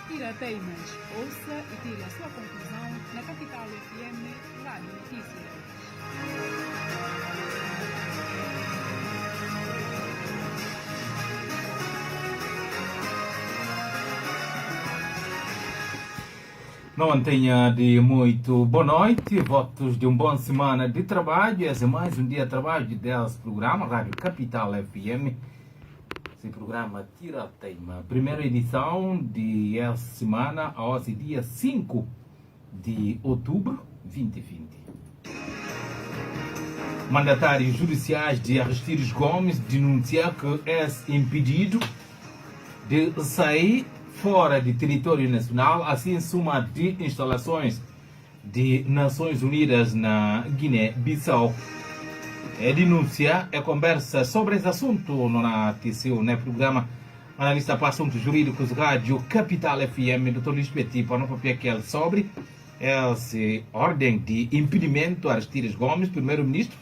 Tira Teimas. Ouça e tire a sua conclusão na Capital FM Rádio Notícias. Não mantenha de muito boa noite, votos de uma boa semana de trabalho. Esse é mais um dia de trabalho desse programa, Rádio Capital FM. Esse programa Tira a Teima. Primeira edição de essa semana, hoje dia 5 de outubro de 2020. Mandatários judiciais de Aristides Gomes denunciam que é impedido de sair fora de território nacional, assim suma de instalações de Nações Unidas na Guiné-Bissau. É denúncia, é conversa sobre esse assunto no TCU, no programa Analista para Assuntos Jurídicos Rádio Capital FM, Dr. Luís Petit, para não papel que é sobre essa ordem de impedimento a Aristides Gomes, primeiro-ministro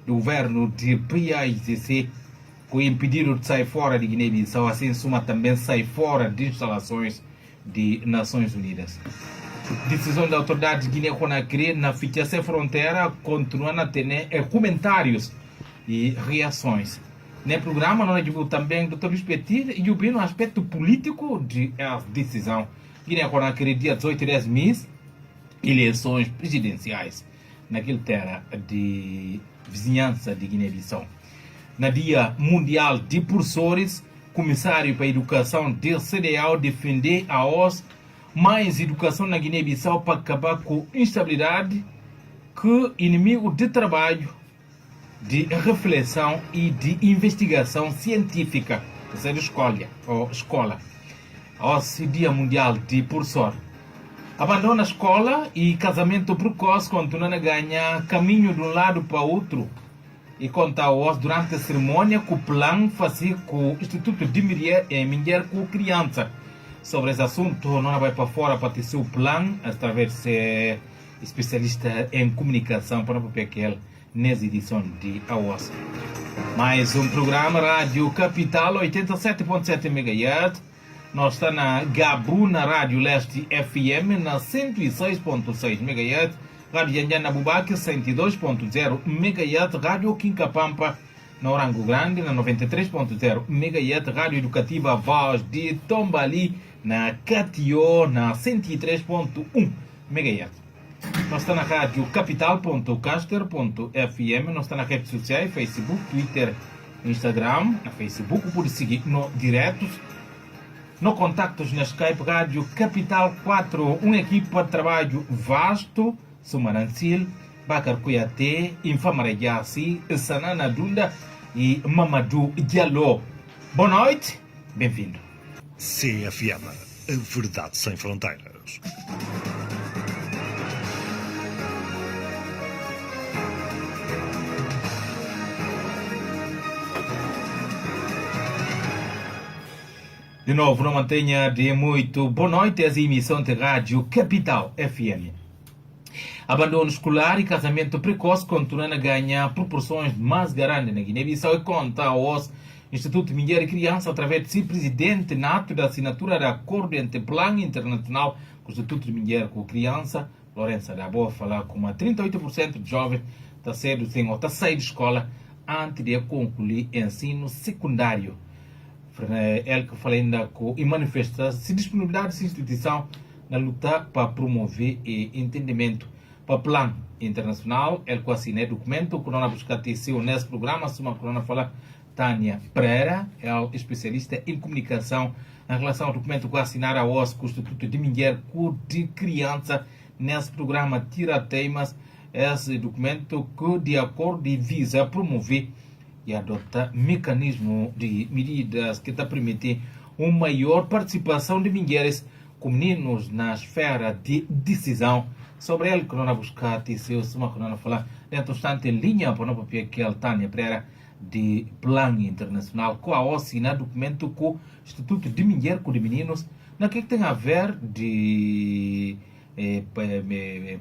do governo de PAICC, que impediram de sair fora de Guiné-Bissau, assim suma também sair fora de instalações de Nações Unidas. Decisão da autoridade de Guiné-Conakry na ficha sem fronteira continua a ter comentários e reações. No programa nós divulgamos também o Dr. Luís Petit e o aspecto político de essa decisão. Guiné-Conakry, dia 18 de mês, eleições presidenciais naquela terra de vizinhança de Guiné-Bissau. Na Dia Mundial de Professores, comissário para a educação de CDAO defender a OS mais educação na Guiné-Bissau para acabar com instabilidade, que inimigo de trabalho, de reflexão e de investigação científica, seja escola. A OS Dia Mundial de Professor. Abandona a escola e casamento precoce continuando a ganhar caminho de um lado para o outro. E conta hoje durante a cerimônia que o plano fazia com o Instituto de Mulher com criança. Sobre esse assunto, não vai para fora para ter seu plano, através de ser especialista em comunicação para o PQL nessa edição de AOS. Mais um programa Rádio Capital 87.7 MHz. Nós estamos na Gabu, na Rádio Leste FM, na 106.6 MHz. Rádio Janjana Bubaque, 102.0 MHz, Rádio Quincapampa, na Orango Grande, na 93.0 MHz, Rádio Educativa Voz de Tombali, na Catio, na 103.1 MHz. Nós estamos na Rádio Capital.caster.fm, nós estamos nas redes sociais, Facebook, Twitter, Instagram. Na Facebook pode seguir no diretos, no contactos na Skype, Rádio Capital 4, uma equipa de trabalho vasto, Sumanancil, Bakar Kouyaté, Infamara Yassi, Sanana Dunda e Mamadou Diallo. Boa noite, bem-vindo. CFM, a verdade sem fronteiras. De novo, não mantenha de muito boa noite essa emissão de Rádio Capital FM. Abandono escolar e casamento precoce continuam a ganhar proporções mais grandes na Guiné-Bissau e conta ao Instituto de Mulher e Criança através de seu presidente nato da assinatura de acordo entre o Plano Internacional com o Instituto de Mulher com Criança, Lourença da Boa, falar com 38% de jovens está cedo sem ou sair de escola antes de concluir ensino secundário. Ele que fala ainda com e manifesta-se disponibilidade dessa instituição na luta para promover e entendimento para o plano internacional. Ele que assina documento que nós buscamos TCU nesse programa, suma que nós fala Tânia Pereira, é especialista em comunicação em relação ao documento que assinar a OS com o Instituto de Mulher de Criança nesse programa Tira Teimas. Esse documento que de acordo e visa promover e adotar mecanismo de medidas que permitem uma maior participação de mulheres com meninos na esfera de decisão. Sobre ele que nós buscamos TCU, suma que nós falar dentro instante em linha para o papel que é Tânia Pereira de Plano Internacional, com a assina documento com o Instituto de Mulher com de Meninos, na que tem a ver de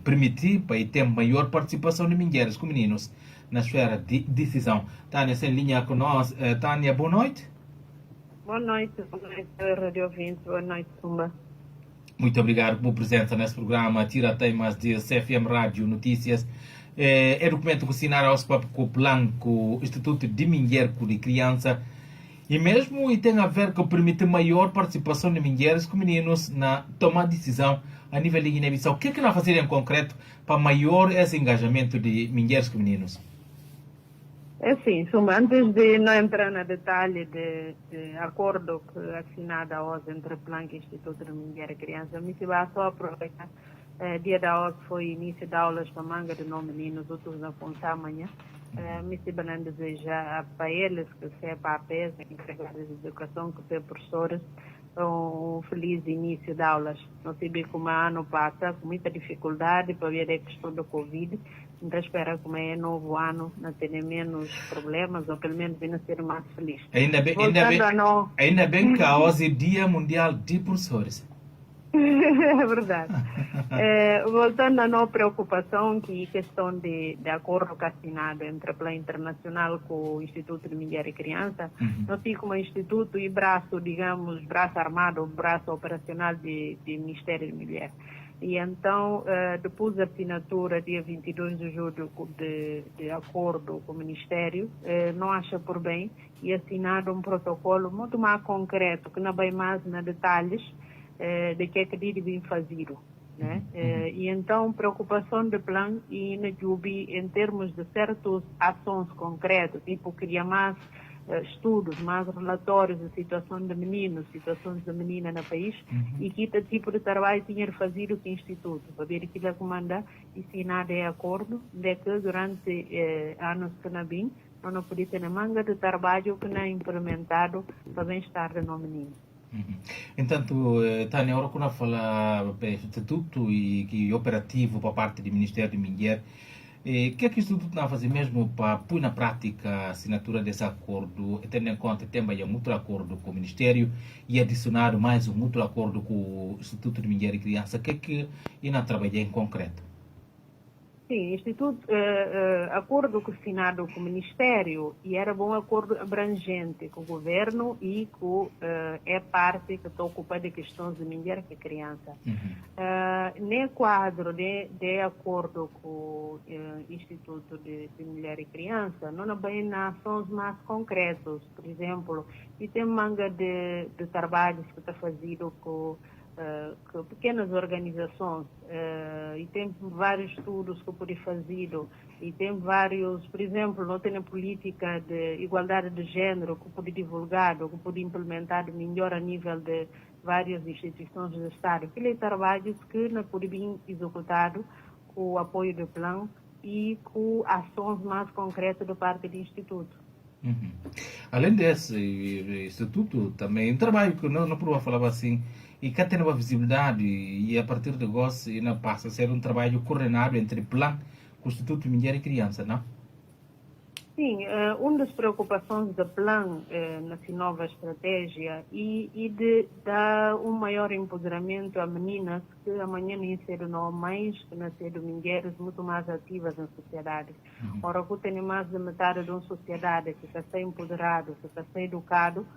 permitir para ter maior participação de mulheres com meninos na esfera de decisão. Tânia, sem linha com nós. Tânia, boa noite. Boa noite, Radio 20, boa noite, Tumba. Muito obrigado por presença nesse programa. Tira temas de CFM Rádio Notícias. É documento que assinaram ao SPAP com o plano com o Instituto de Mulher de Criança e mesmo e tem a ver com permitir maior participação de mulheres com meninos na tomar decisão a nível de Guiné-Bissau. O que é que nós fazer em concreto para maior esse engajamento de mulheres com meninos? É sim, antes de não entrar no detalhe de acordo que assinado hoje entre Planck e Instituto de Mulher e Criança, me se vai só aproveitar. Dia da hoje foi início de aulas para manga de não meninos, outros na Ponta amanhã. Me se vai desejar para eles, que seja a PES, empregados de educação, que seja professores, um feliz início de aulas. Não sei como ano passa, com muita dificuldade para ver a questão do Covid. Então espero que é novo ano não tenha menos problemas, ou pelo menos venha ser mais feliz. Ainda bem que hoje é Dia Mundial de Professores. É verdade. Voltando à nossa preocupação, que é questão de acordo assinado entre o Plano Internacional com o Instituto de Mulher e Criança, nós temos como instituto e braço, digamos, braço armado, braço operacional de Ministério de Mulher. E então, depois da assinatura, dia 22 de julho, de acordo com o Ministério, não acha por bem e assinado um protocolo muito mais concreto, que não vai mais nos detalhes de que é que devem fazer. Né? E então, preocupação do plano e na Jubi, em termos de certas ações concretas, tipo criar mais estudos, mais relatórios de situação de meninos, situações de menina no país, e que tipo de trabalho tinha de fazer o Instituto, para ver aquilo que manda e se nada é acordo, de que durante anos que não vim, não podia ter manga de trabalho que não é implementado para bem-estar do menino. Entanto, Tânia, agora quando fala instituto e que operativo para parte do Ministério da Mulher, o que é que o Instituto está a fazer mesmo para pôr na prática a assinatura desse acordo, tendo em conta também um outro acordo com o Ministério e adicionado mais um outro acordo com o Instituto de Mulher e Criança? O que é que ainda trabalha em concreto? Sim, Instituto, acordo assinado com o Ministério e era um acordo abrangente com o governo e com a parte que está ocupada de questões de mulher e criança. No quadro de acordo com o Instituto de Mulher e Criança, não há bem ações mais concretas. Por exemplo, e tem manga de trabalhos que está fazendo com pequenas organizações e tem vários estudos que podem fazer e tem vários, por exemplo, não tem a política de igualdade de género que pode divulgar ou que pode implementar melhor a nível de várias instituições do Estado. Aqueles trabalhos que não podem ser executados com o apoio do plano e com ações mais concretas da parte do Instituto. Além desse instituto, também um trabalho que não prova falava assim, e que tem uma visibilidade, e a partir de agora não passa a ser um trabalho coordenado entre plano, com o Instituto de Mulher e Criança, não? Sim, uma das preocupações do plano nessa nova estratégia e de dar um maior empoderamento a meninas que amanhã nem serão não mais, que não serão mulheres muito mais ativas na sociedade. Ora, que tem mais de metade de uma sociedade que está sendo empoderado, que está sendo educado,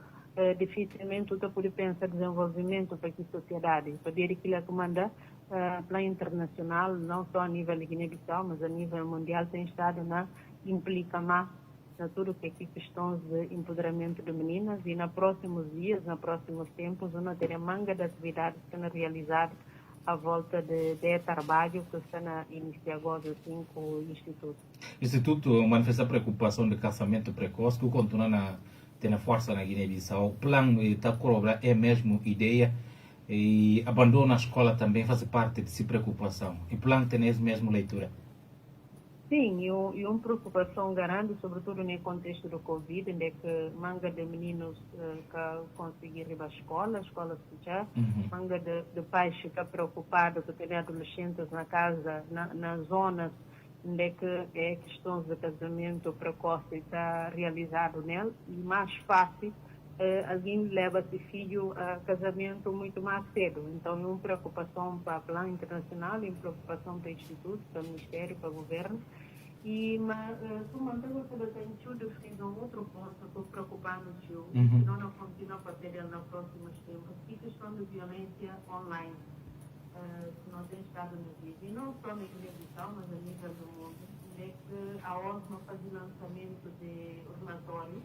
dificilmente você pode pensar desenvolvimento para a sociedade. Para ver aquilo que manda plano internacional, não só a nível de Guiné-Bissau, mas a nível mundial, tem estado na implica mais na tudo que é questões de empoderamento de meninas e nos próximos dias, nos próximos tempos, nós teremos manga de atividades que estão realizadas à volta de trabalho que está na iniciar agora assim, com o Instituto. O Instituto manifesta preocupação de casamento precoce que continua na tem força na Guiné-Bissau. O plano está cobra é mesmo ideia e abandona a escola também faz parte de preocupação. E o plano tem essa mesma leitura. Sim, e uma preocupação grande, sobretudo no contexto do Covid, é que manga de meninos que conseguir ir à escola fechar, manga de pais ficar preocupados que tem adolescentes na casa, nas zonas onde é questões de casamento precoce está realizado nele, e mais fácil alguém leva esse filho a casamento muito mais cedo. Então, é uma preocupação para o plano internacional, é uma preocupação para o Instituto, para o Ministério, para o Governo. Mas, como eu tenho tudo, fiz um outro ponto, estou preocupado, senão não continua a fazer ele nos próximos tempos, e questão de violência online. que não tem estado no vídeo, e não só na Guiné-Bissau, mas a nível do mundo, é que a ONU faz o lançamento de relatório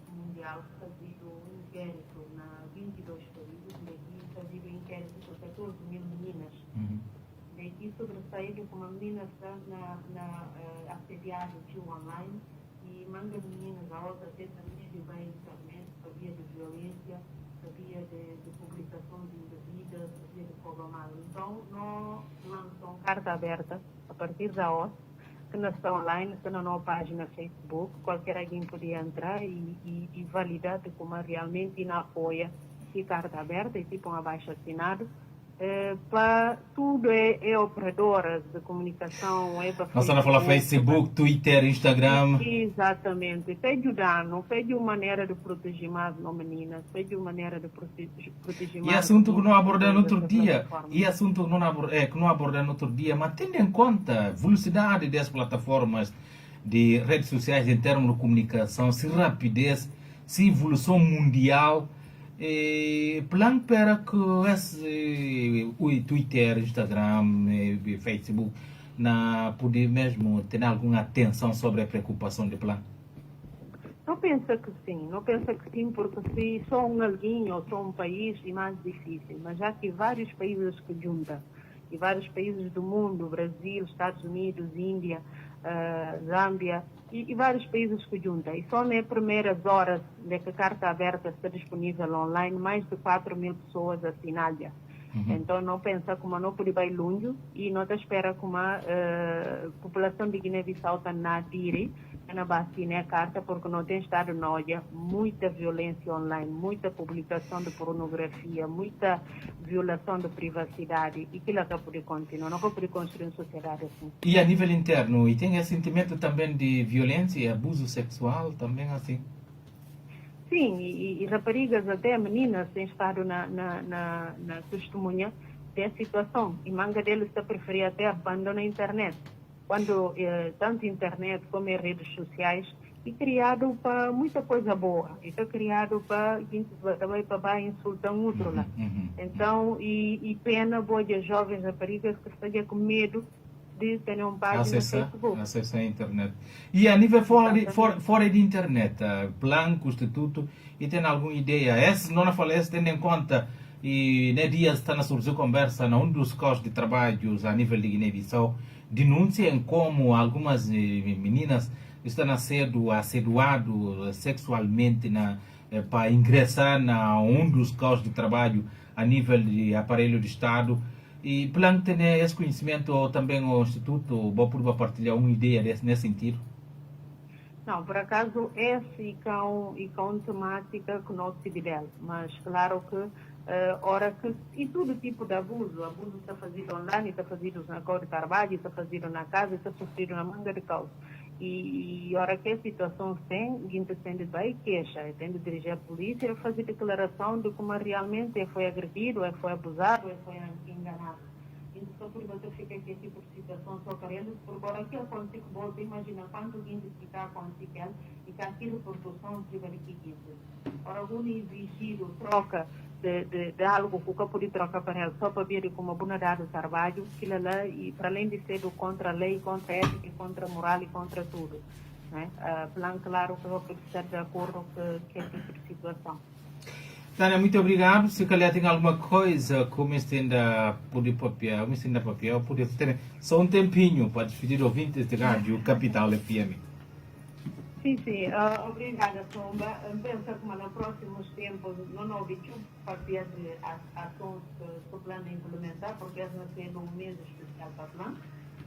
mundial, fazido um inquérito na 22 países, daqui fazido um inquérito por 14 mil meninas. Daqui sobressaído como a menina está assediada de online e manda meninas a outra até também de bem internet, sabia de violência, sabia de publicação de indevidas, sabia de programado. Então, nós lançamos carta aberta a partir da OS, que não está online, está na nossa página Facebook, qualquer alguém podia entrar e validar de como realmente não apoia e carta aberta e tipo um abaixo assinado. Para tudo é operadoras de comunicação, é para Nós estamos a falar Facebook, Twitter, Instagram. Exatamente. Pede dano, pede uma maneira de proteger mais as meninas, pede uma maneira de proteger mais. E assunto que não abordamos no outro dia, que não abordamos no outro dia, mas tendo em conta a velocidade das plataformas de redes sociais em termos de comunicação, se rapidez, se evolução mundial, plan para que o Twitter, Instagram, Facebook na poder mesmo ter alguma atenção sobre a preocupação de plan? Não pensa que sim, porque se só um alguém ou só um país é mais difícil, mas já que vários países que juntam, e vários países do mundo, Brasil, Estados Unidos, Índia, Zâmbia, e vários países que juntam. E só nas primeiras horas de que a carta aberta está disponível online, mais de 4 mil pessoas assinaram. Então, não pensa como não pode ir longe e não te espera como a população de Guiné-Bissau está na dire, na vacina a carta, porque não tem estado na olha muita violência online, muita publicação de pornografia, muita violação de privacidade e que ela pode continuar, não pode construir uma sociedade assim. E a nível interno, e tem esse sentimento também de violência e abuso sexual também assim? Sim, e raparigas, até meninas, têm estado na testemunha dessa situação. E manga deles está preferir até abandonar a internet. Quando tanto a internet como as redes sociais é criado para muita coisa boa. E está criado para insultar um outro lá. Então, e pena boa de jovens raparigas que estão com medo de ter uma página no Facebook. Acessar a internet. E a nível fora de internet, plano, instituto, e tem alguma ideia? Esse não falece tendo em conta, e ne dias está na surgir conversa, num dos casos de trabalhos a nível de Guiné-Bissau, denunciam como algumas meninas estão assediadas sexualmente para ingressar na dos casos de trabalho a nível de aparelho de Estado. E plano ter esse conhecimento ou também o Instituto vou partilhar uma ideia nesse sentido? Não, por acaso esse é uma temática que não se deve, mas claro que e todo tipo de abuso está fazido online, está fazido na cor de trabalho, está fazido na casa, está sofrido na manga de causa. E hora que a situação tem, alguém tem de ir queixa, tem de dirigir a polícia e fazer declaração de como realmente foi agredido, foi abusado, foi enganado. Então, por você fica aqui tipo de situação só querendo, por agora que acontece que você imagina quanto alguém fica acontecendo e que aquilo por produção de verificar. Ora, algum exigido troca de algo que o pode trocar para ele só para ver como a dar o trabalho, aquilo lá, e para além de ser contra a lei, contra a ética, contra a moral e contra tudo. Né? Plano claro que eu vou estar de acordo com esse tipo de situação. Tânia, muito obrigado. Se calhar tem alguma coisa que me ainda pode papel, pode ter só um tempinho para despedir ouvintes de rádio Capital FM. Sim, obrigada, Somba. Penso que nos próximos tempos não houve papel de ações que o plano implementar, porque esse vai ser um mês especial para o plano.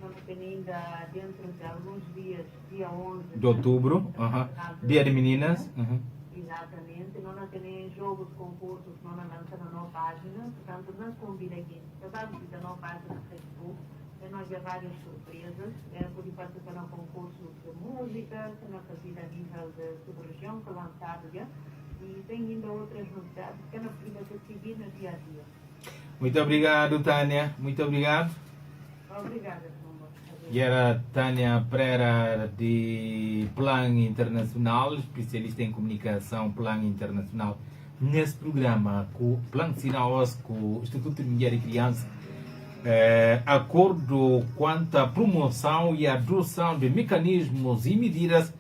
Não tem ainda dentro de alguns dias, dia 11 de outubro, dia de meninas. Exatamente, não tem jogos, concursos, não lança na nossa página, portanto, não convida aqui. Você vai visitar a nossa página no Facebook, nós já várias surpresas, pode participar no concurso de música, que nós fazemos a nível de sub-região, que é lançado já, e tem ainda outras novidades que nós podemos seguir no dia a dia. Muito obrigado, Tânia, muito obrigado. Obrigada, Simba. E era Tânia Pereira, de Plano Internacional, especialista em comunicação, Plano Internacional, nesse programa com o Plano Sinal com o Instituto de Mulher e Criança, acordo quanto à promoção e adoção de mecanismos e medidas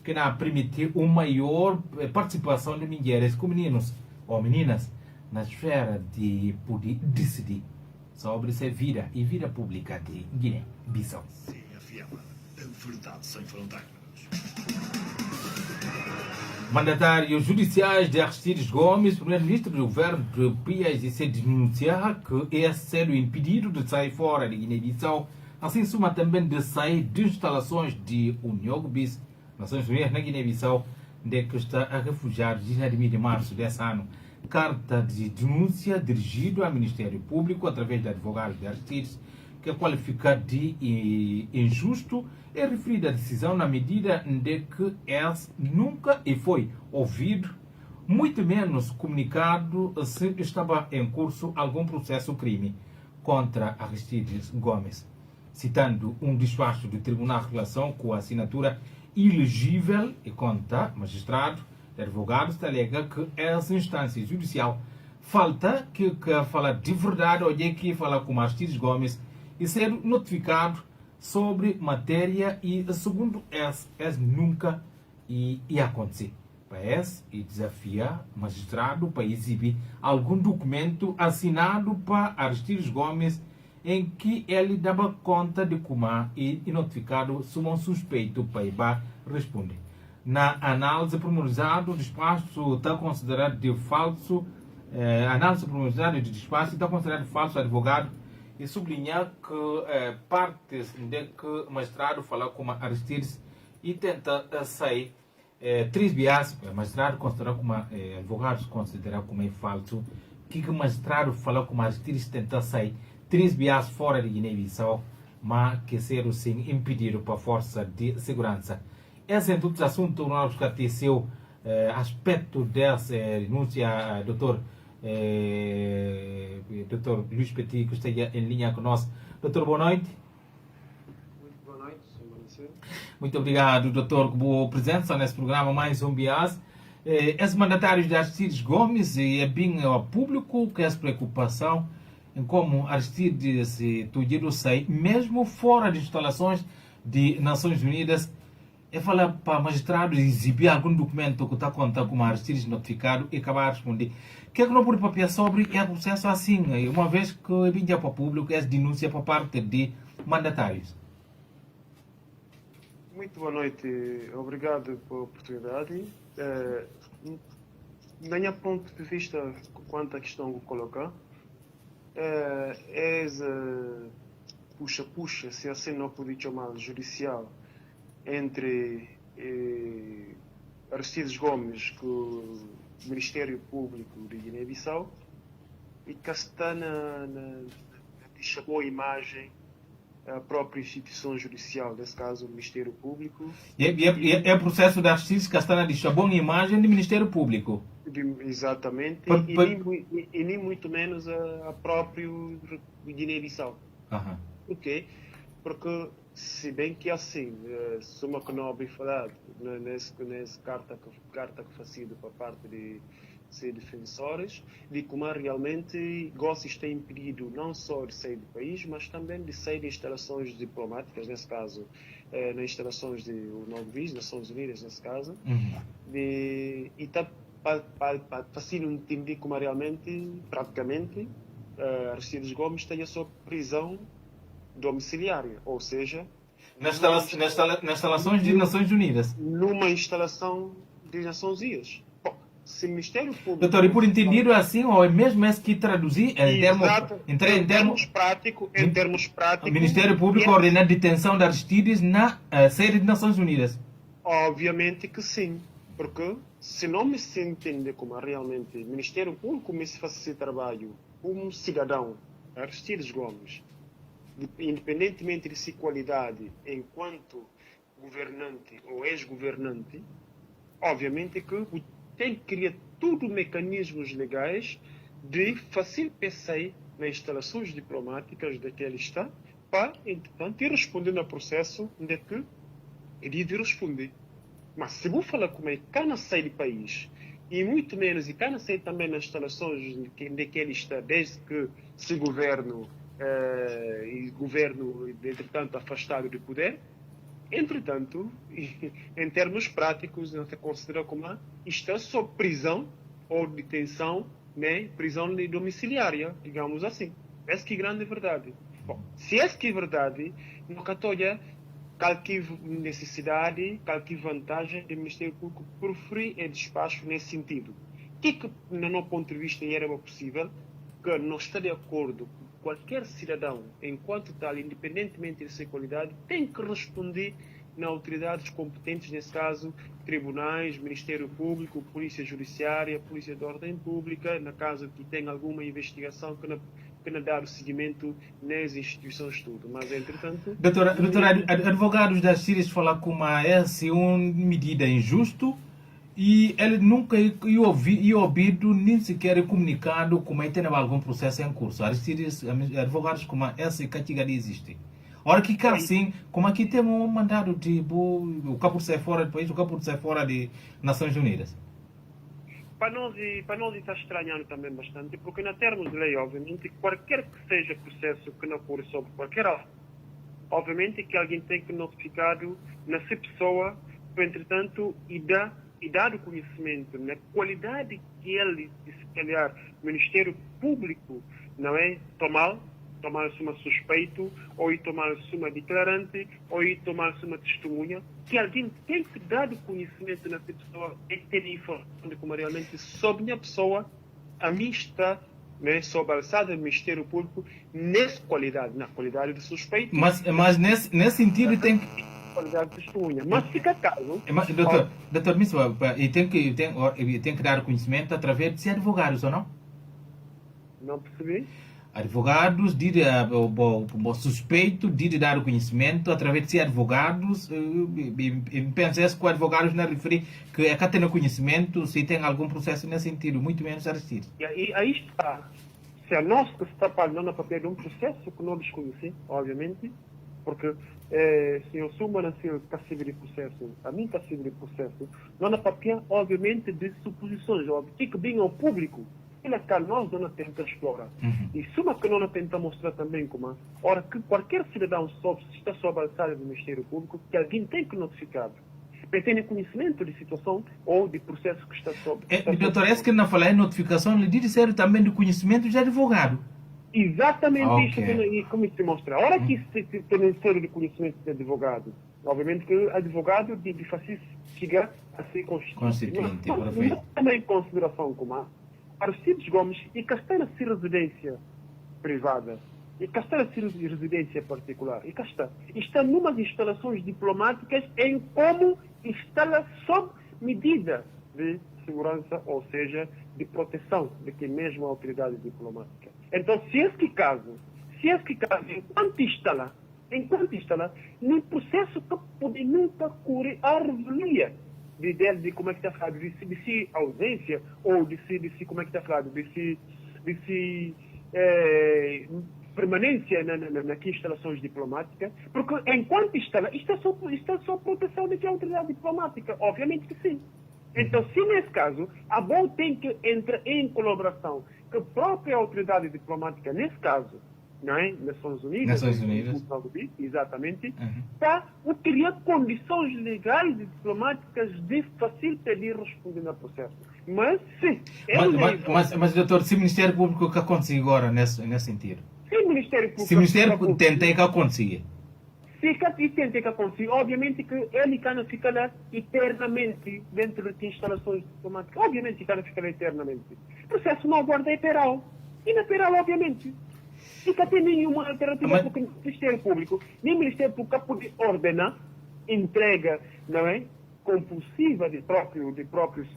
que não permitir uma maior participação de mulheres com meninos ou meninas na esfera de poder decidir sobre sua vida e vida pública de Guiné-Bissau. CFM, a verdade sem fronteiras. Mandatários judiciais de Aristides Gomes, primeiro-ministro do governo de PAIGC, denunciar que é sério impedido de sair fora de Guiné-Bissau, assim suma também de sair de instalações de Uniogobis, Nações Unidas na Guiné-Bissau, de que está a refugiar de março desse ano. Carta de denúncia dirigida ao Ministério Público através de advogados de Aristides, que é qualificada de injusto, é referida a decisão na medida de que ele nunca foi ouvido, muito menos comunicado se estava em curso algum processo crime contra Aristides Gomes. Citando um despacho do Tribunal em relação com a assinatura ilegível e conta magistrado de advogados, alega que essa instância judicial falta que fala de verdade ou que fala com Aristides Gomes e ser notificado sobre matéria e, segundo esse nunca ia acontecer. Parece e desafia o magistrado para exibir algum documento assinado para Aristides Gomes em que ele dava conta de como e notificado sobre um suspeito para responder. Na análise promulgada, o despacho está considerado de falso. Análise promulgada de despacho está considerado falso advogado e sublinhar que partes de que o magistrado fala com Aristides e tenta sair três vias, o magistrado considera como advogados considera como é falso, que o magistrado fala com Aristides tenta sair três vias fora de Guiné-Bissau, mas que ser assim impedido por força de segurança. Esse é todo o assunto nós que tem seu aspecto dessa denúncia, doutor Luís Petit, que está em linha conosco. Doutor, boa noite. Muito boa noite, Sr. Muito obrigado, doutor, por boa presença nesse programa mais um bias. Esse mandatário de Aristides Gomes é bem ao público que essa preocupação em como Aristides tudo sai, mesmo fora de instalações de Nações Unidas, é falar para o magistrado exibir algum documento que está contando com Aristides notificado e acabar de responder. O que é que não pode papiar sobre é o processo assim, uma vez que vinha para o público essa denúncia por parte de mandatários? Muito boa noite, obrigado pela oportunidade. Da minha ponto de vista, quanto à questão que colocar, puxa, se assim não pode chamar judicial, entre Aristides Gomes com o Ministério Público de Guiné-Bissau e que está deixa boa imagem a própria instituição judicial, nesse caso o Ministério Público. É o processo da Aristides que está na boa imagem do Ministério Público. Exatamente, e nem muito menos a próprio Guiné-Bissau. Ok? Porque, se bem que assim, suma que não ouvi falar nessa carta que foi sido por parte de ser defensores, de como realmente Gomes tem impedido não só de sair do país, mas também de sair de instalações diplomáticas, nesse caso, nas instalações de Uniogobis, Nações Unidas, nesse caso, e está para se não entender como realmente, praticamente, Aristides Gomes tem a sua prisão domiciliária, ou seja, nas instalações de Nações Unidas. Numa instalação de Nações Unidas. Bom, se o Ministério Público... Doutor, e por entendido assim, ou é mesmo esse que traduzir em termos práticos, o Ministério Público ordena a detenção de Aristides na sede de Nações Unidas? Obviamente que sim, porque se não me se entende como realmente o Ministério Público começa a fazer esse trabalho como cidadão, Aristides Gomes, independentemente de sua qualidade enquanto governante ou ex-governante, obviamente que tem que criar todos os mecanismos legais de fazer sair nas instalações diplomáticas de que ele está, para, entretanto, ir respondendo ao processo de que ele deve responder. Mas se vou falar como é que não sai do país, e muito menos, e não sai também nas instalações de que ele está, desde que esse governo e governo, entretanto, afastado de poder. Entretanto, em termos práticos, não se considera como está sob prisão ou detenção, né? Prisão domiciliária, digamos assim. Essa que é grande verdade. Bom, se essa que é verdade, não católia qualquer necessidade, qualquer vantagem do Ministério Público preferir e despacho nesse sentido. O que, no meu ponto de vista, era possível? Que não está de acordo com qualquer cidadão, enquanto tal, independentemente de sua qualidade, tem que responder nas autoridades competentes, nesse caso, tribunais, Ministério Público, Polícia Judiciária, Polícia de Ordem Pública, na caso que tenha alguma investigação que não dar o seguimento nas instituições tudo. Mas, entretanto... Doutora, advogados das Sírias falam como essa é uma medida injusta e ele nunca é ouvido, nem sequer é comunicado como tem algum processo em curso. As Sírias, advogados como essa categoria existe. Ora que cá assim, como aqui temos um mandado de o cabo de sair fora do país, o cabo de sair fora de Nações Unidas. Para nós está estranhando também bastante, porque na termos de lei, obviamente, qualquer que seja processo que não for sobre qualquer algo, obviamente que alguém tem que notificar nessa pessoa, entretanto, e dar o conhecimento na qualidade que ele, se calhar, o Ministério Público, não é, tomar-se uma suspeito, ou ir tomar-se uma declarante, ou ir tomar-se uma testemunha, que alguém tem que dar o conhecimento nessa pessoa e ter informação de como realmente sobre a pessoa, a mim está, né, sob a alçada do Ministério Público, na qualidade de suspeito. Mas nesse sentido tem que... qualidade de testemunha. Mas fica caso... Doutor Missua, e tem que dar o conhecimento através de ser advogados, ou não? Não percebi? Advogados, o suspeito de dar o conhecimento através de ser advogados, pensa que o advogado não refere que é que tem o conhecimento se tem algum processo nesse sentido, muito menos arrestido. E aí está. Se a nós que está falando a papel de um processo que não desconhece, obviamente, porque se eu sou uma nação passiva de processo, a mim passiva de processo, não na papel, obviamente, de suposições, óbvio, que bem ao público. E que nós não tentamos explorar. E suma que não tenta mostrar também como, ora que qualquer cidadão está sob a alçada do Ministério Público, que alguém tem que notificar. Tem conhecimento de situação ou de processo que está sob. Doutor, esse que não falar em notificação, lhe diz ser também do conhecimento de advogado. Exatamente isso, como se mostra. Ora que se tem ser de conhecimento de advogado, obviamente que advogado de fazer chegar a ser constituinte. Mas também em consideração como Aristides Gomes e Castela se residência privada e Castela se residência particular e está numas instalações diplomáticas em como está sob medida de segurança, ou seja, de proteção de que mesmo a autoridade diplomática. Então, se esse caso, enquanto está lá, no processo que pode nunca correr a revelia de como é que está falado, de se ausência, ou de se como é que está falado, de se permanência nas instalações diplomáticas, porque enquanto está lá, está só proteção da autoridade diplomática, obviamente que sim. Então, se nesse caso, a BOL tem que entrar em colaboração com a própria autoridade diplomática, nesse caso, não é? Nações Unidas, exatamente, para criar condições legais e diplomáticas de facilitar de responder ao processo. Mas, sim. Mas, doutor, se o Ministério Público que acontece agora nesse sentido? Se o Ministério Público tenta que aconteça? Se tenta que aconteça, obviamente que ele can ficar lá eternamente dentro de instalações diplomáticas. Obviamente que can ficar lá eternamente. O processo não aguarda é penal. E na penal, obviamente. Fica tem nenhuma alternativa porque o Ministério Público, nem o Ministério Público pode ordenar entrega, não é, compulsiva de próprias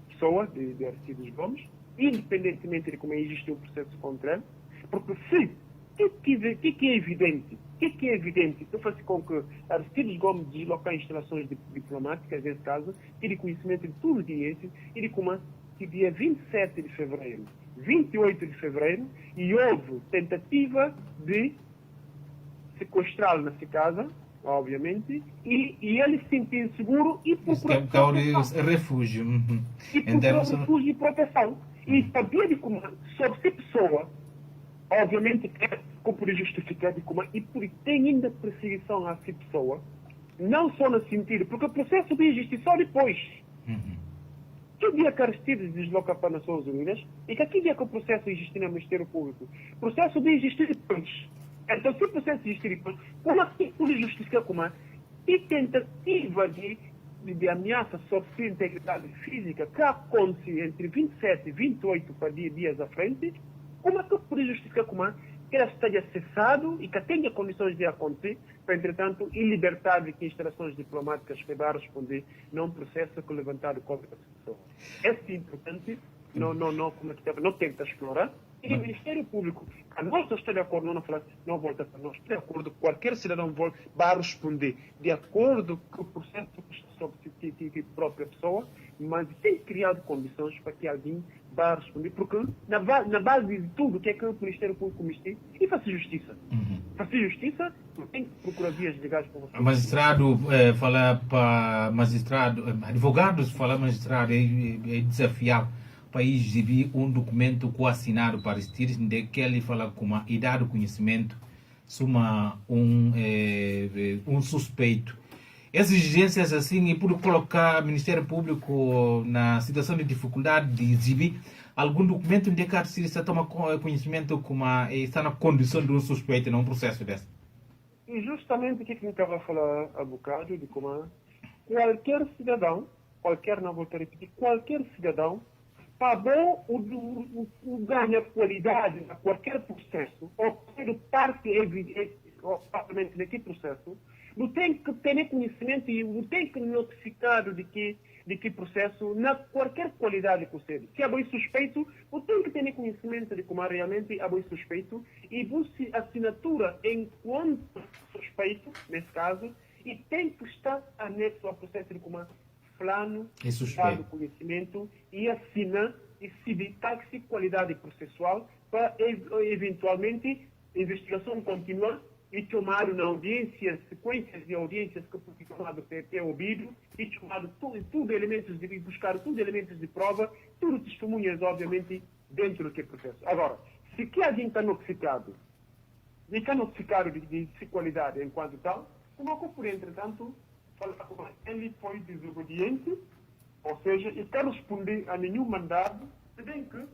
pessoas, de Aristides Gomes, independentemente de como existe um processo contra ele, porque se que é evidente, que faz com que Aristides Gomes deslocar instalações diplomáticas, nesse caso, tire conhecimento de tudo isso, e de como que dia 27 de fevereiro, 28 de fevereiro, e houve tentativa de sequestrá-lo nessa casa, obviamente, e ele se sentiu inseguro e procurou refúgio. E procurou refúgio e proteção. E sabia de como, sobre essa pessoa, obviamente, como por justificar como e por tem ainda perseguição a essa pessoa, não só no sentido, porque o processo de existe só depois. Que dia que Aristides desloca para as Nações Unidas e que dia que o processo existe no Ministério Público? O processo de existir depois. Então, se o processo existir depois, como é que por justificar como é? E tentativa de ameaça sobre sua integridade física que acontece entre 27 e 28 para dias à frente, como é que por justificar como é? Que ela esteja cessado e que tenha condições de acontecer, para, entretanto, em liberdade de que instalações diplomáticas que vai responder num processo que levantado contra essa pessoa. É importante, como é que não tenta explorar, e o Ministério Público, a nós está de acordo, não fala, não volta para nós, de acordo, qualquer cidadão vai responder de acordo com o processo sobre a própria pessoa, mas tem criado condições para que alguém vá responder, porque na base de tudo que é que o Ministério Público comete, e faça justiça. Faça justiça, tem que procurar vias legais para você. Magistrado fala para magistrado, advogados fala magistrado, é desafiar o país exibir um documento coassinado para Aristides, de que ele fala com uma idade de conhecimento, suma um suspeito. Essas exigências assim, e por colocar o Ministério Público na situação de dificuldade de exibir algum documento onde que Aristides toma conhecimento está na condição de um suspeito, não um processo desse. E justamente o que eu estava a falar há bocado, de como qualquer cidadão, não vou repetir, qualquer cidadão, pagou o ganho de qualidade a qualquer processo, ou ser parte evidentemente daquele processo, não tem que ter conhecimento e não tem que notificar de que processo, na qualquer qualidade que seja. Se há bem suspeito, não tem que ter conhecimento de como realmente há bem suspeito e busque assinatura enquanto suspeito, nesse caso, e tem que estar anexo ao processo de como plano, dado conhecimento e assinar e se táxi qualidade processual para eventualmente investigação continuar e tomado na audiência, sequências de audiências que foi tomado até ouvido e tomado tudo elementos de buscar tudo elementos de prova, tudo testemunhas obviamente dentro do que é processo. Agora, se que alguém está notificado de qualidade enquanto tal, como que por entretanto ele foi desobediente, ou seja, ele quer responder a nenhum mandado, se bem que,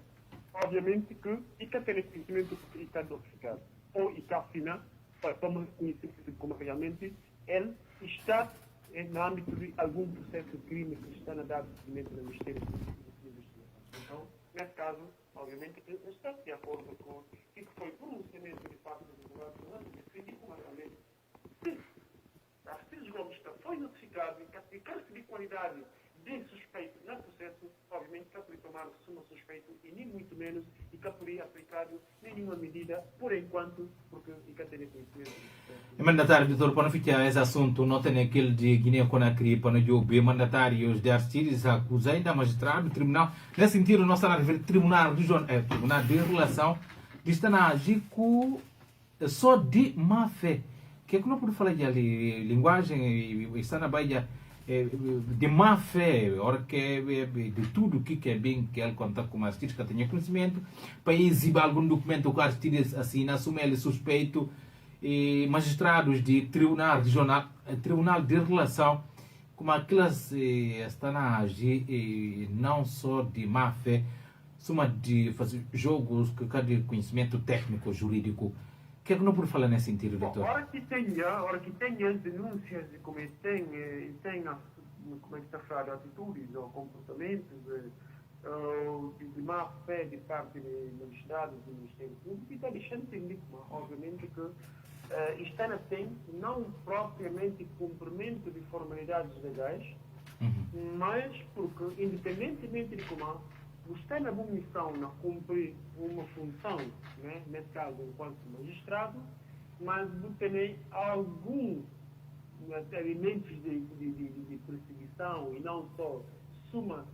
obviamente, que ele quer ter conhecimento que ele está notificado, ou ele quer assinar para tomar conhecimento de como realmente ele está no âmbito de algum processo de crime que está na data de seguimento do Ministério Público de Investigação. Então, nesse caso, obviamente, ele está de acordo com o que foi pronunciamento de parte do advogado, de como realmente Aristides Gomes foi notificado e quer seguir qualidade de suspeito no processo, obviamente que poderia tomar suma suspeito e nem muito menos e que poderia aplicar nenhuma medida por enquanto, porque e que tem conhecimento. Mandatário, doutor, para não ficar esse assunto, não tem aquele de Guiné-Conakry, para não jogar mandatários de Aristides acusam ainda magistrado, tribunal, nesse sentido, nós estamos a ver tribunal de relação, de estar a agir só de má fé. Que é que não pode falar de linguagem, está na Bahia de má fé, de tudo que é bem que ele conta com Aristides, que tenha conhecimento, para exibir algum documento que Aristides assina, assume ele suspeito, magistrados de tribunal regional, tribunal de relação, como aquelas estão a agir não só de má fé, suma de fazer jogos que cada conhecimento técnico, jurídico. O que é que não pode falar nesse sentido, doutor? Hora que tenha denúncias de como tem como é que está a falar, atitudes ou comportamentos de má fé de parte de magistrados do Ministério Público, e está deixando entender, obviamente, que está na tem não propriamente cumprimento de formalidades legais, mas porque, independentemente de como está na boa missão na cumprir uma função, né, nesse caso enquanto magistrado, mas tem alguns elementos de perseguição e não só suma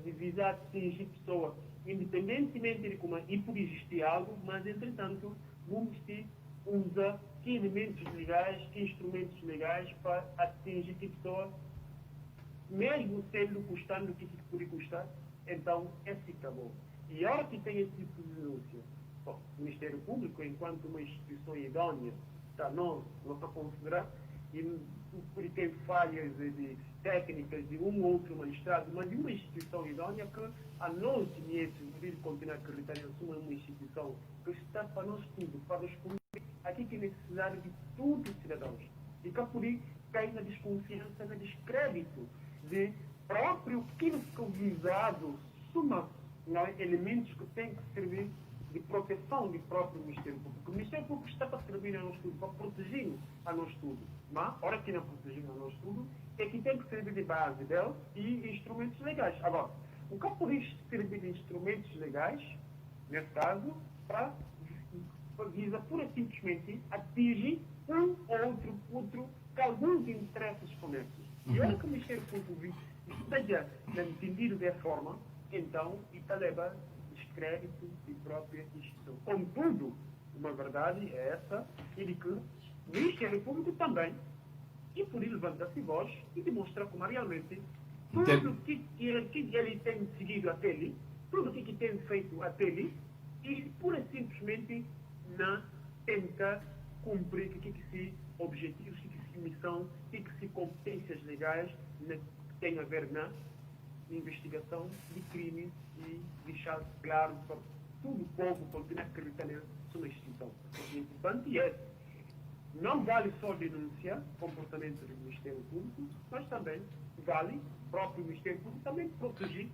de visar atingir pessoa, independentemente de como e por existir algo, mas entretanto vamos usar que elementos legais, que instrumentos legais para atingir que pessoa, mesmo sendo custando o que poderia custar. Então, esse acabou. E a hora que tem esse tipo de denúncia, Bom, o Ministério Público, enquanto uma instituição idônea, não está a considerar, e tem falhas de técnicas de um ou outro magistrado, mas de uma instituição idônea que a nós, dinheiros, devemos continuar a acreditar em uma instituição que está para nós tudo, para nós cumprir aqui que é necessidade de todos os cidadãos. E que por aí cai na desconfiança, no descrédito de próprio aquilo que o visado suma elementos que têm que servir de proteção do próprio Ministério Público. O Ministério Público está para servir a nós tudo, para proteger a nós tudo. Mas, a hora que não proteger a nós tudo, é que tem que servir de base dela e instrumentos legais. Agora, o que por isso servir de instrumentos legais, nesse caso, para visa pura e simplesmente atingir um ou outro que alguns interesses conexos. E olha que o Ministério Público esteja entendido dessa forma, então, está leva descrédito de própria instituição. Contudo, uma verdade é essa, e de que o Ministério Público também, e por isso levanta-se voz e demonstra como realmente tudo que ele tem seguido até ali, tudo que tem feito até ali, e pura e simplesmente não tenta cumprir que se objetivos, que se missão, que se competências legais tem a ver na investigação de crimes e deixar claro para todo o povo continuar a acreditar na sua instituição. O importante é, não vale só denunciar o comportamento do Ministério Público, mas também vale o próprio Ministério Público também proteger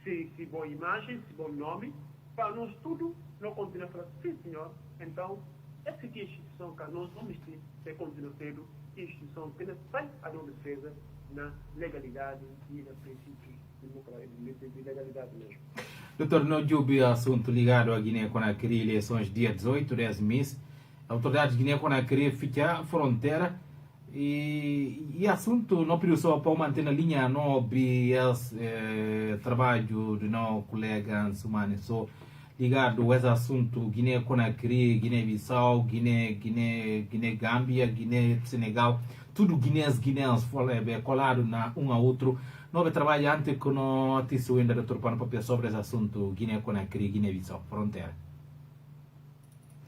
se boa imagem, se bom nome, para nós tudo não continuar a falar, sim senhor, então essa aqui é a instituição que nós vamos ter continuar sendo a instituição que faz a nossa defesa na legalidade e na princípios de legalidade mesmo. Doutor, não houve assunto ligado à Guiné-Conakry, eleições dia 18 desse mês. A autoridade de Guiné-Conakry fica à fronteira e assunto não precisa só para manter na linha nobre trabalho do nosso colega Ansumani, só ligado a esse assunto Guiné-Conakry, Guiné-Bissau, Guiné-Gâmbia, Guiné-Senegal, tudo guineenses colado na um a outro. Nós trabalhamos antes que nós tínhamos ainda doutor para sobre esse assunto Guiné-Conakry, Guiné-Bissau, fronteira.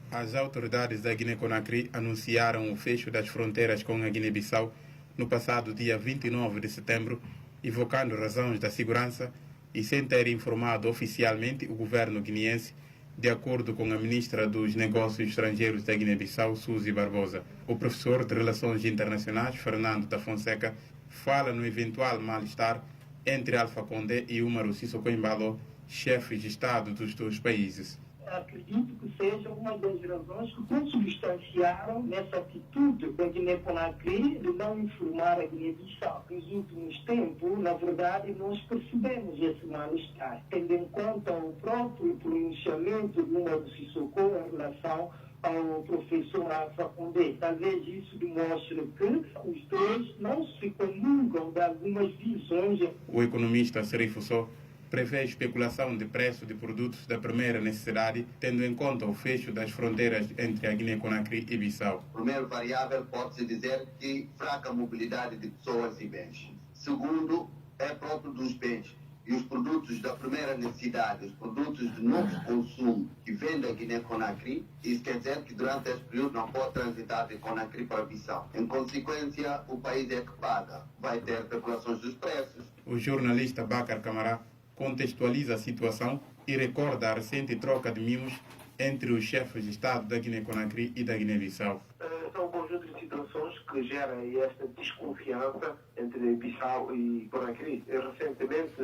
As autoridades da Guiné-Conakry anunciaram o fecho das fronteiras com a Guiné-Bissau no passado dia 29 de setembro, invocando razões da segurança e sem ter informado oficialmente o governo guineense, de acordo com a ministra dos Negócios Estrangeiros da Guiné-Bissau, Suzy Barbosa. O professor de Relações Internacionais, Fernando da Fonseca, fala no eventual mal-estar entre Alpha Condé e Umaru Sissoko Embalo, chefes de Estado dos dois países. Acredito que seja uma das razões que consubstanciaram nessa atitude da Guiné-Conakry de não informar a Guiné-Bissau. Nos últimos tempos, na verdade, nós percebemos esse mal-estar, tendo em conta o próprio pronunciamento de Umaru Sissoko em relação ao professor Alpha Condé. Talvez isso demonstre que os dois não se comungam de algumas visões. O economista Serifo Só prevê especulação de preço de produtos da primeira necessidade, tendo em conta o fecho das fronteiras entre a Guiné-Conakry e Bissau. Primeiro variável, pode-se dizer que fraca mobilidade de pessoas e bens. Segundo, é próprio dos bens. E os produtos da primeira necessidade, os produtos de novo consumo que vêm da Guiné-Conakry, isso quer dizer que durante esse período não pode transitar de Conakry para Bissau. Em consequência, o país é que paga. Vai ter especulações dos preços. O jornalista Bakar Camará contextualiza a situação e recorda a recente troca de mimos entre os chefes de Estado da Guiné-Conakry e da Guiné-Bissau. São um conjunto de situações que geram esta desconfiança entre Bissau e Conakry. Recentemente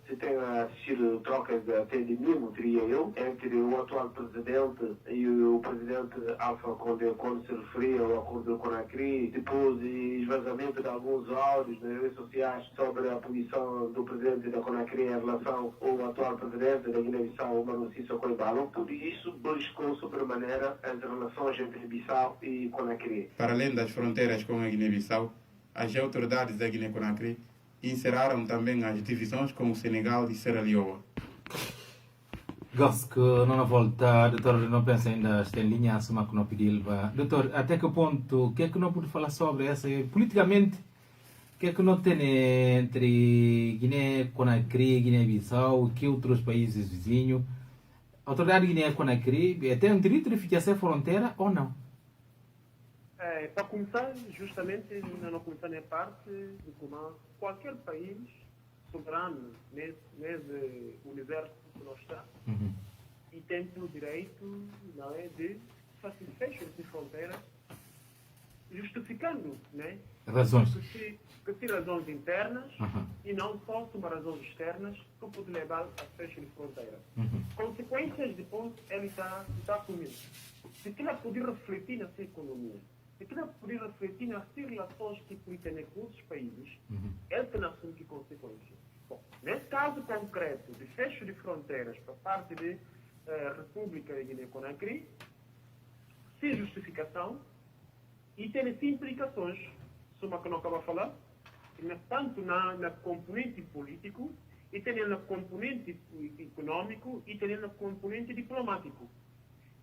se tem assistido trocas até de mimo, diria eu, entre o atual presidente e o presidente Alpha Condé, quando se referia ao acordo do Conakry, depois do esvazamento de alguns áudios nas redes sociais sobre a posição do presidente da Conakry em relação ao atual presidente da Guiné-Bissau, Umaru Sissoko Embalo. Tudo isso beliscou sobremaneira as relações entre Bissau e Conakry. Para além das fronteiras com a Guiné-Bissau, as autoridades da Guiné-Conakry encerraram também as divisões com o Senegal e Serra Leoa. Gosto que não volta, doutor, não pensa ainda em linha assuma que não pediu. Doutor, até que ponto, o que é que não pode falar sobre essa, politicamente, o que é que não tem entre Guiné-Conakry, Guiné-Bissau e que outros países vizinhos? A autoridade Guiné-Conakry tem o direito de ficar sem fronteira ou não? Para começar, justamente, não começar na parte de como qualquer país soberano nesse universo que nós estamos e tem o direito, não é, de fazer fecho de fronteiras, justificando, né? Razões. Que se razões internas e não só sobre razões externas que pode levar a fecho de fronteira. Consequências depois ele está assumindo. Se que ela poder refletir na sua economia, se que ela poder refletir nas relações que ele tem com os países, ele tem assume que consequências. Bom, nesse caso concreto de fecho de fronteiras para parte da República de Guiné-Conakry, sem justificação e tem implicações, soma que não acaba de falar, tanto na componente político, e tem na componente econômico, e tem na componente diplomático.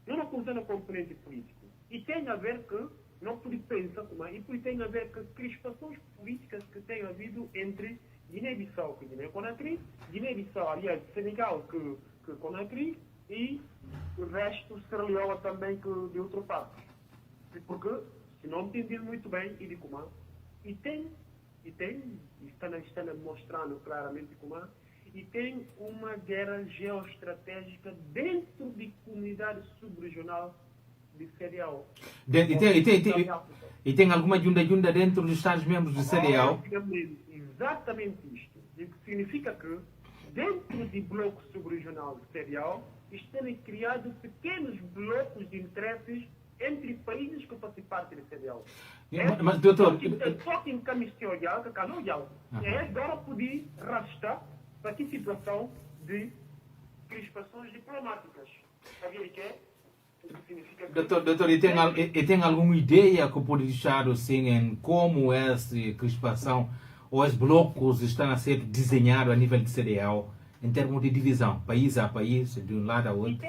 Não aponta na componente político. E tem a ver que, não pode pensar como e tem a ver com crispações políticas que tem havido entre Guiné-Bissau e Guiné-Conakry, Guiné-Bissau, aliás, Senegal que Conakry, e o resto Sierra Leone também que de outra parte. Porque, se não entendi muito bem, e de como está mostrando claramente como e tem uma guerra geoestratégica dentro de comunidade subregional de CEDEAO. E tem alguma junta dentro dos Estados-membros do CEDEAO? Exatamente isto. O que significa que, dentro do bloco subregional de CEDEAO, estão criados pequenos blocos de interesses entre países que fazem parte do CEDEAO. Mas, doutor... Só que em camistorial, que canodial, agora podia arrastar para que situação de crispações diplomáticas. Sabia o que é? Doutor, e tem alguma ideia que pode deixar assim em como essa crispação ou os blocos estão a ser desenhados a nível de CEDEAO em termos de divisão, país a país, de um lado a outro?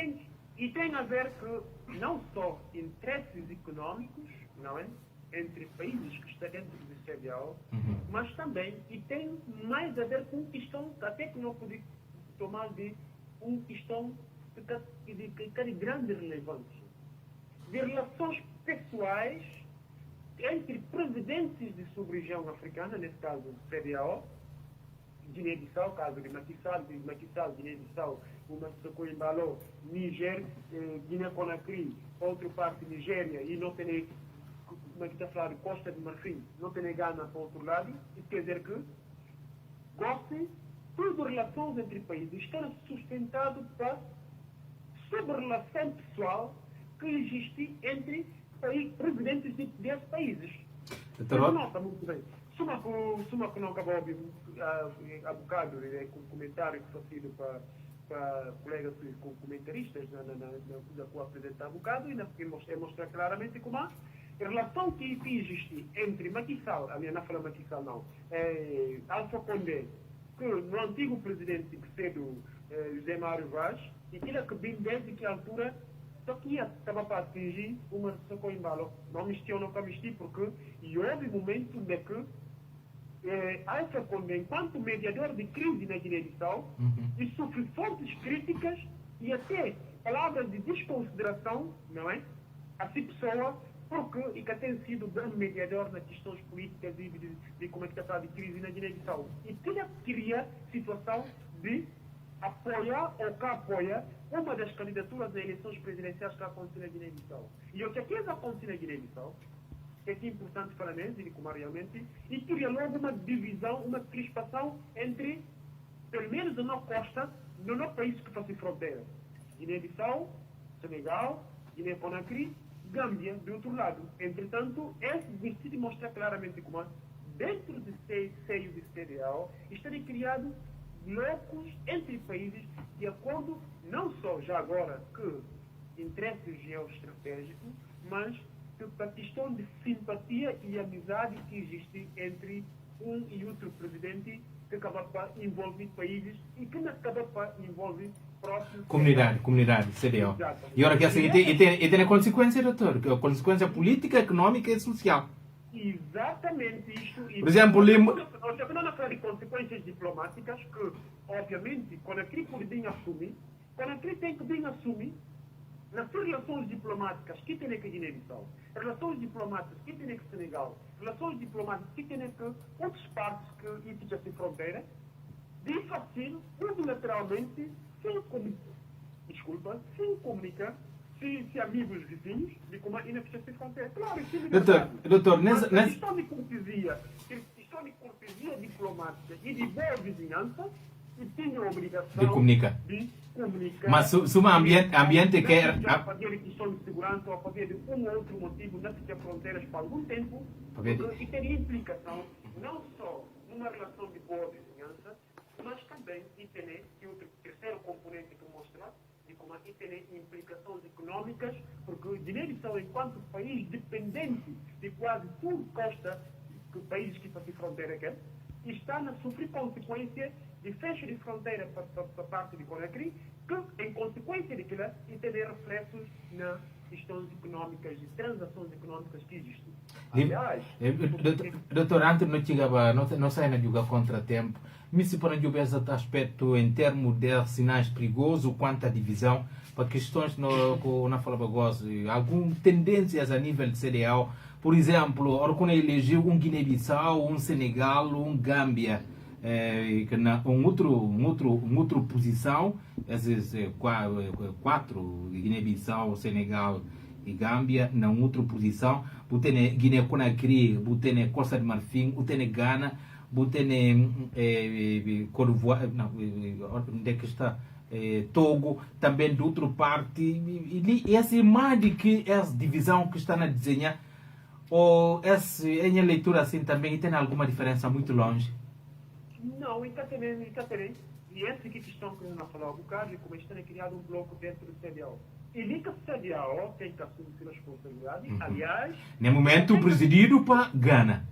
E tem a ver que não só interesses econômicos, não é? Entre países que estão dentro do CEDEAO, mas também, e tem mais a ver com questão, até que não pode tomar de uma questão de grande relevância, de relações pessoais entre presidentes de sub-região africana, nesse caso CEDEAO, Guiné-Bissau, caso de Macky Sall, Guiné-Bissau, uma Socoimbalo, Níger, Guiné-Conakry, outra parte Nigéria, e não tem, como é que está a falar, Costa de Marfim, não tem Gana para o outro lado, isso quer dizer que gostem, todas as relações entre países estão sustentadas para sobre-relação pessoal que existe entre presidentes desses países. Doutor, nota muito bem. Suma que não acabou há bocado, com o comentário que foi feito para colegas comentaristas da qual apresentar há bocado, e mostrar claramente como a relação que existe entre Macky Sall, não fala Macky Sall não, Alpha Condé, que no antigo presidente que cedo José Mário Vaz, e que vem desde que altura só que estava para atingir uma situação em balo. Não me estiu para me porque houve momento de que Alpha Condé, enquanto mediador de crise na Guiné-Bissau, e sofre fortes críticas e até palavras de desconsideração, não é? A si pessoa, porque e que tem sido um grande mediador nas questões políticas e de como é que está a de crise na Guiné-Bissau. E cria situação de apoiar ou que apoia uma das candidaturas a eleições presidenciais que aconteceu na Guiné-Bissau. E o que aqui aconteceu na Guiné-Bissau, que é importante para nós, e como realmente, e cria logo uma divisão, uma crispação entre, pelo menos na costa, no nosso país que faz fronteira. Guiné-Bissau, Senegal, Guiné-Conakry, Gâmbia, do outro lado. Entretanto, esse decide mostrar claramente como, dentro do seio de CEDEAO, está criado blocos entre países de acordo não só já agora que interesses geoestratégicos, mas que a questão de simpatia e amizade que existe entre um e outro presidente que acaba para envolver países e que não acaba para envolver próprios comunidade, CEDEAO. E agora que assim, e tem a consequência, doutor, que é a consequência política, econômica e social. Exatamente isto. Por exemplo, nós já não falar de consequências diplomáticas que, obviamente, quando a Conakry podia assumir, Conakry tem que bem assumir nas relações diplomáticas que tem que Guiné-Bissau, relações diplomáticas que tem que Senegal, relações diplomáticas que tem que outras partes que exigem a fronteira, de fazer unilateralmente, sem comunicar, se amigos vizinhos, de como ainda precisa se fronteira. Claro, isso é doutor, questão de cortesia diplomática e de boa vizinhança, e tem a obrigação de comunicar. Mas se um ambiente quer... A fazer questão de segurança ou a fazer de um ou outro motivo não ficar fronteiras por algum tempo, e teria implicação não só numa relação de boa vizinhança, mas também ter outro terceiro componente que mostra de como aqui tem implicações econômicas, porque Guiné-Bissau, enquanto país dependente de quase tudo costa que países que fazem fronteira quer, está a sofrer consequência de fecho de fronteira para parte de Conakry, que, em consequência daquilo, e tem reflexos nas questões económicas, de transações económicas que existem. Aliás, doutor, antes não chegava, não sai na juga contratempo, mas se para jogar esse aspecto em termos de sinais perigosos, quanto à divisão, para questões na fala bagose, algumas tendências a nível de CDAO, por exemplo, quando elegeu um Guiné-Bissau, um Senegal, um Gâmbia, que na outra posição, esses quatro, Guiné-Bissau, Senegal e Gâmbia, na outra posição, tem Guiné-Conakry, tem Costa de Marfim, tem Ghana, tem Côte onde é que está? Togo, também de outra parte, e essa imagem que essa divisão que está na desenhar, ou em minha leitura assim também tem alguma diferença muito longe? Não, em Catarina. E essa questão que eu não falava, o bocado, como está criado um bloco dentro do CDAO. E nem que o CDAO tem que assumir a responsabilidade, aliás... No momento, presidido para Gana.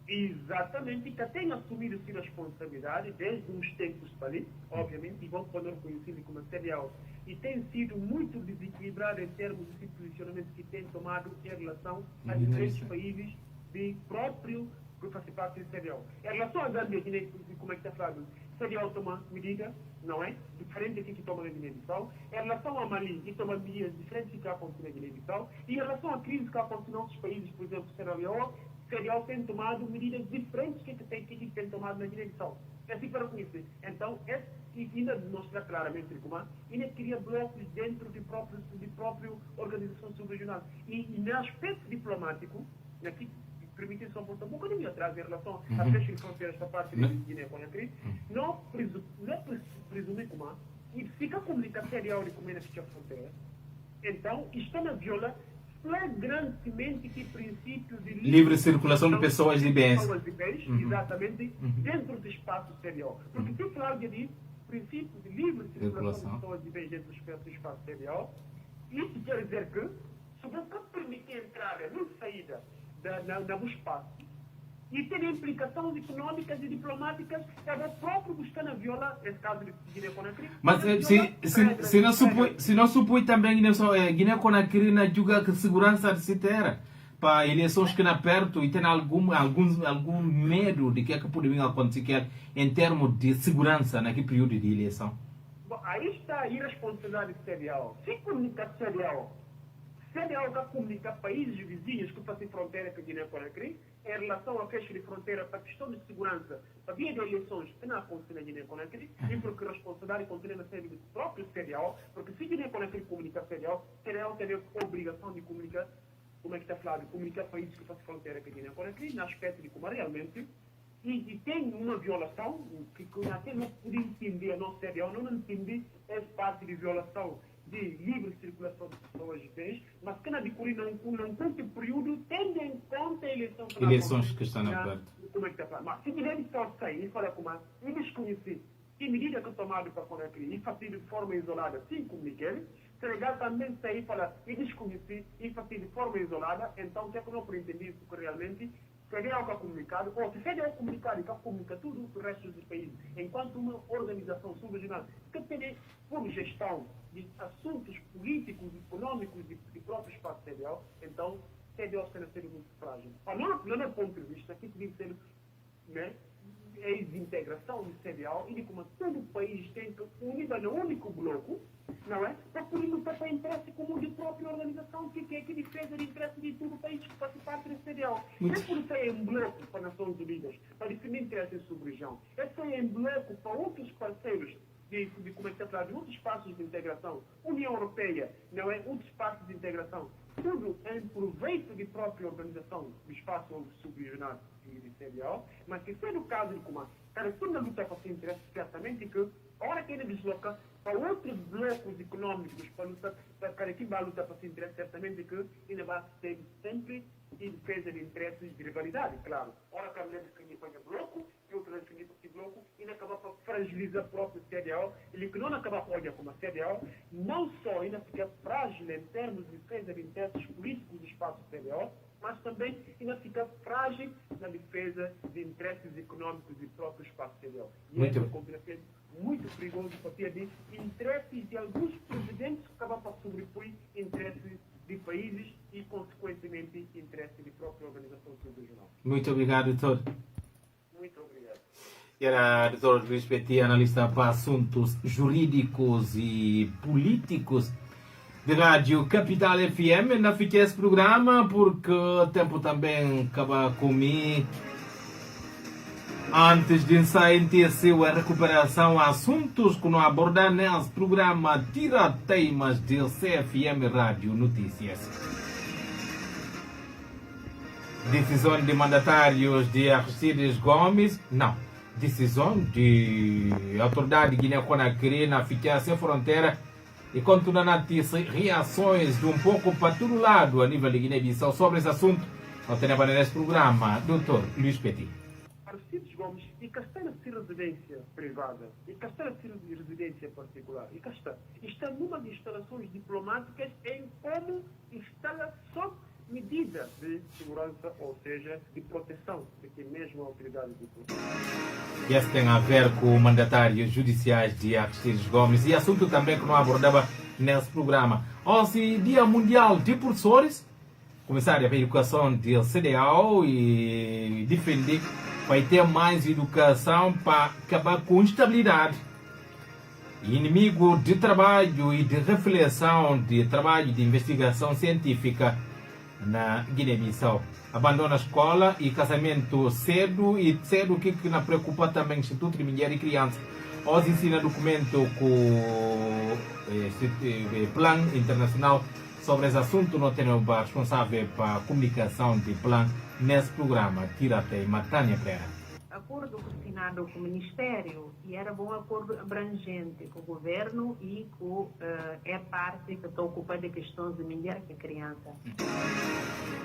Exatamente, que tem assumido a responsabilidade desde uns tempos para ali, obviamente, e vão poder conhecer como CDAO. E tem sido muito desequilibrado em termos de posicionamento que tem tomado em relação a diferentes países de próprio que fazem parte do CDAO. Em relação à Gâmbia, como é que está falando? O CDAO toma medida, não é? Diferente do que toma na Guiné-Bissau. Em relação a Mali, ele toma medidas diferentes do que acontece na Guiné-Bissau. E em relação à crise que acontece em outros países, por exemplo, Sierra Leone, o CDAO tem tomado medidas diferentes do que tem tomado na Guiné-Bissau. É assim para conhecer. Então, ainda demonstra claramente como ainda cria blocos dentro de própria organização subregional. E no aspecto diplomático, aqui permitir só voltar um bocadinho atrás em relação à fecha de fronteiras da parte de Guiné-Conakry, não presumir como e fica comunicando CDAO de como é que a fronteira. Então, está na viola flagrantemente que princípio de livre circulação de pessoas e bens. Exatamente, dentro do espaço CDAO. Porque se flagra de princípio de livre circulação de pessoas e bens dentro do espaço CDAO, isso quer dizer que, se você permitir entrada nem saída no espaço, e ter implicações económicas e diplomáticas, é o próprio buscar na viola, nesse caso de Guiné-Conakry. Mas se não supõe também Guiné-Conakry na juga que segurança de citera para eleições que na perto e tem algum medo de que pode vir a acontecer em termos de segurança naquele período de eleição? Bom, aí está a irresponsabilidade do CDAO. Se comunica CDAO vai comunicar países vizinhos que fazem fronteira com Guiné-Conakry em relação à fecha de fronteira para questão de segurança, para via de eleições que não acontecem na Guiné-Conakry, e porque a responsabilidade continua a ser do próprio CDAO, porque se Guiné-Conakry comunicar CDAO tem a obrigação de comunicar, como é que está falado, comunicar países que fazem fronteira com Guiné-Conakry, no aspecto de como realmente, e tem uma violação, que até não podia entender, a nossa CDAO não entende essa parte de violação de livre circulação de pessoas e bens, mas que na decorrer num curto período, tendo em conta a eleições que estão na perto. Como é que está? Mas se Guiné-Bissau sair e falar como e desconhecer que medida que tomada para Conakry e fazer de forma isolada, sem comunicar, Senegal também sair e falar e desconhecer e fazer de forma isolada, então o que é que não por entender isso que realmente CDAO que é comunicado, ou se CDAO é comunicado e que comunica tudo o resto dos países, enquanto uma organização subregional que tem por gestão de assuntos políticos, econômicos de próprio espaço CDAO, então CDAO está sendo muito frágil. No meu ponto de vista, aqui tem que ser desintegração do cereal e de como todo o país tem que unir num único bloco, não é? Para poder lutar para o interesse comum de própria organização, que é que defesa o interesse de todo o país que faz parte do cereal. Não é por isso é em bloco para as Nações Unidas, para definir interesses sobre a região. É só em bloco para outros parceiros de como é que se fala, de outros espaços de integração, União Europeia, não é? Outros espaços de integração. Tudo em proveito de própria organização do espaço subregional e de cereal, mas que sendo o caso de Cumã, cada quando a luta para seu interesse, certamente que a hora que ele desloca para outros blocos econômicos, para lutar, para cada que vai lutar para seu interesse, certamente que ele vai ter sempre em defesa de interesses de rivalidade, claro. A hora que a mulher definir para o bloco, e outra definir para esse bloco, ele acaba para fragilizar o próprio cereal, ele que não acaba para olhar como a cereal, não só ainda fica frágil em termos de defesa de interesses políticos do espaço cereal, mas também ainda fica frágil na defesa de interesses econômicos do próprio espaço cereal. E é uma combinação muito perigoso para ter de interesses de alguns presidentes que acabam para sobrepor interesses de países e, consequentemente, interesses de própria organização subregional. Muito obrigado, doutor. Muito obrigado. Era doutor Luís Petit, analista para assuntos jurídicos e políticos de Rádio Capital FM. Não fiquei esse programa porque o tempo também acaba comigo. Antes de sair a recuperação, assuntos que não abordar nesse programa Tira Teimas de CFM Rádio Notícias. Decisão de mandatários de Aristides Gomes, não. Decisão de autoridade de Guiné-Conakry na ficar sem fronteira e continua na reações de um pouco para todo lado a nível de Guiné-Bissau sobre esse assunto. Não tem nada nesse programa, doutor Luís Petit. Aristides Gomes, e cá está na residência privada, e cá está na residência particular, e cá está numa de instalações diplomáticas em como instala só medida de segurança, ou seja, de proteção, porque mesmo a autoridade de proteção. Isso tem a ver com mandatários judiciais de Aristides Gomes e assunto também que não abordava nesse programa. Hoje, Dia Mundial de Professores, começar a educação de CDAO e defender vai ter mais educação para acabar com instabilidade. Inimigo de trabalho e de reflexão de trabalho de investigação científica na Guiné-Bissau. Abandona a escola e casamento cedo e cedo que não preocupa também o Instituto de Mulher e Criança. Hoje ensina documento com o Plano Internacional sobre esse assunto. Não tem o responsável para a comunicação de plano nesse programa. Tira-te, Matânia Pereira. Acordo assinado com o Ministério e era um acordo abrangente com o governo e com a parte que está ocupada de questões de mulher e criança.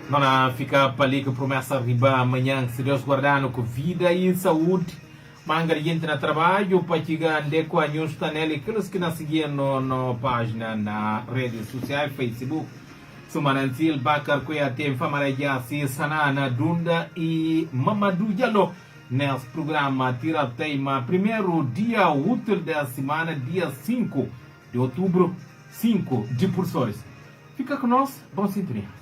Não fica para ali que promessa arribar amanhã, se Deus guardar com vida e saúde. Mangariente na trabalho, para chegar com a news nele, aqueles que não seguiam na página, na redes sociais, Facebook, Sumanantil, Bakar, Coiatem, Famaraja, Sanana, Dunda e Mamadou Diallo. Nesse programa Tira Teima, primeiro dia útil da semana, dia 5 de outubro, 5 de professores. Fica com nós, bom sintonia.